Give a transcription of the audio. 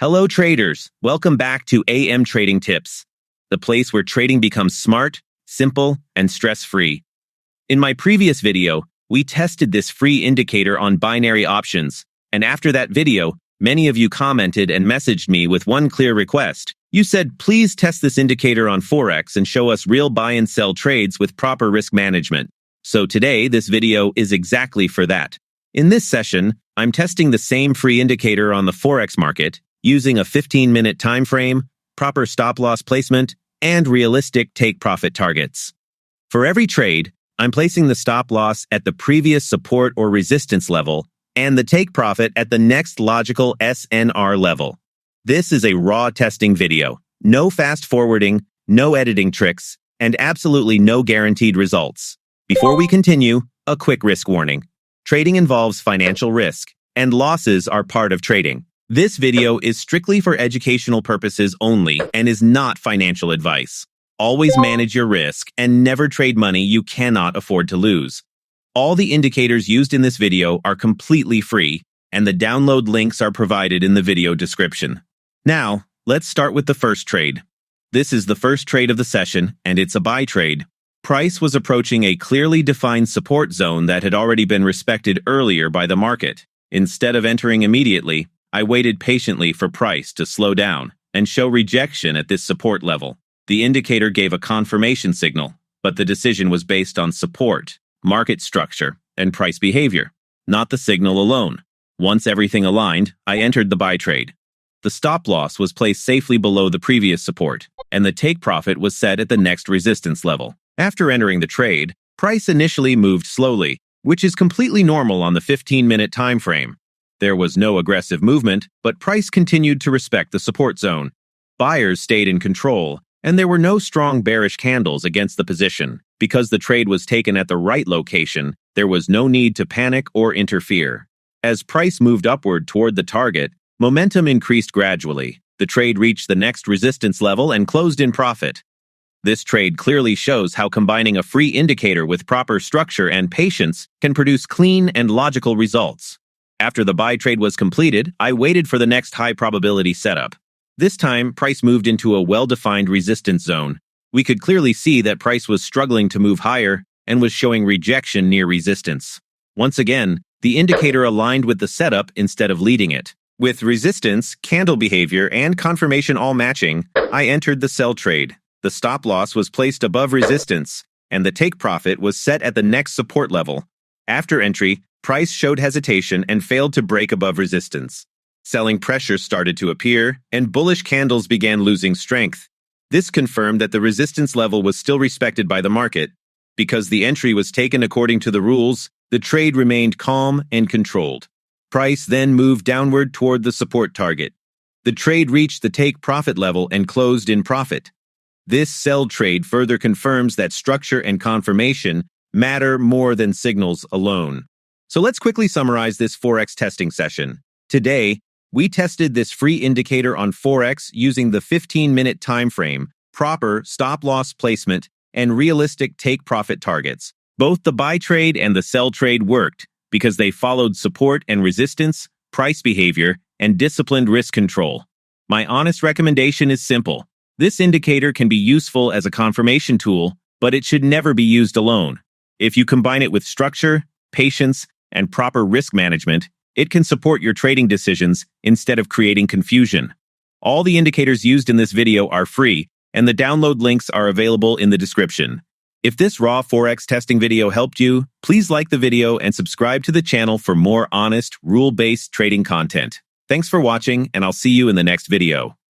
Hello traders, welcome back to AM Trading Tips, the place where trading becomes smart, simple, and stress-free. In my previous video, we tested this free indicator on binary options, and after that video, many of you commented and messaged me with one clear request. You said, please test this indicator on Forex and show us real buy and sell trades with proper risk management. So today, this video is exactly for that. In this session, I'm testing the same free indicator on the Forex market, using a 15-minute time frame, proper stop-loss placement, and realistic take-profit targets. For every trade, I'm placing the stop-loss at the previous support or resistance level and the take-profit at the next logical SNR level. This is a raw testing video. No fast-forwarding, no editing tricks, and absolutely no guaranteed results. Before we continue, a quick risk warning. Trading involves financial risk, and losses are part of trading. This video is strictly for educational purposes only and is not financial advice. Always manage your risk and never trade money you cannot afford to lose. All the indicators used in this video are completely free, and the download links are provided in the video description. Now, let's start with the first trade. This is the first trade of the session, and it's a buy trade. Price was approaching a clearly defined support zone that had already been respected earlier by the market. Instead of entering immediately, I waited patiently for price to slow down and show rejection at this support level. The indicator gave a confirmation signal, but the decision was based on support, market structure, and price behavior, not the signal alone. Once everything aligned, I entered the buy trade. The stop loss was placed safely below the previous support, and the take profit was set at the next resistance level. After entering the trade, price initially moved slowly, which is completely normal on the 15-minute time frame. There was no aggressive movement, but price continued to respect the support zone. Buyers stayed in control, and there were no strong bearish candles against the position. Because the trade was taken at the right location, there was no need to panic or interfere. As price moved upward toward the target, momentum increased gradually. The trade reached the next resistance level and closed in profit. This trade clearly shows how combining a free indicator with proper structure and patience can produce clean and logical results. After the buy trade was completed, I waited for the next high-probability setup. This time, price moved into a well-defined resistance zone. We could clearly see that price was struggling to move higher and was showing rejection near resistance. Once again, the indicator aligned with the setup instead of leading it. With resistance, candle behavior, and confirmation all matching, I entered the sell trade. The stop loss was placed above resistance, and the take profit was set at the next support level. After entry, price showed hesitation and failed to break above resistance. Selling pressure started to appear, and bullish candles began losing strength. This confirmed that the resistance level was still respected by the market. Because the entry was taken according to the rules, the trade remained calm and controlled. Price then moved downward toward the support target. The trade reached the take profit level and closed in profit. This sell trade further confirms that structure and confirmation matter more than signals alone. So let's quickly summarize this Forex testing session. Today, we tested this free indicator on Forex using the 15-minute time frame, proper stop-loss placement, and realistic take-profit targets. Both the buy trade and the sell trade worked because they followed support and resistance, price behavior, and disciplined risk control. My honest recommendation is simple. This indicator can be useful as a confirmation tool, but it should never be used alone. If you combine it with structure, patience, and proper risk management, it can support your trading decisions instead of creating confusion. All the indicators used in this video are free, and the download links are available in the description. If this raw Forex testing video helped you, please like the video and subscribe to the channel for more honest, rule-based trading content. Thanks for watching, and I'll see you in the next video.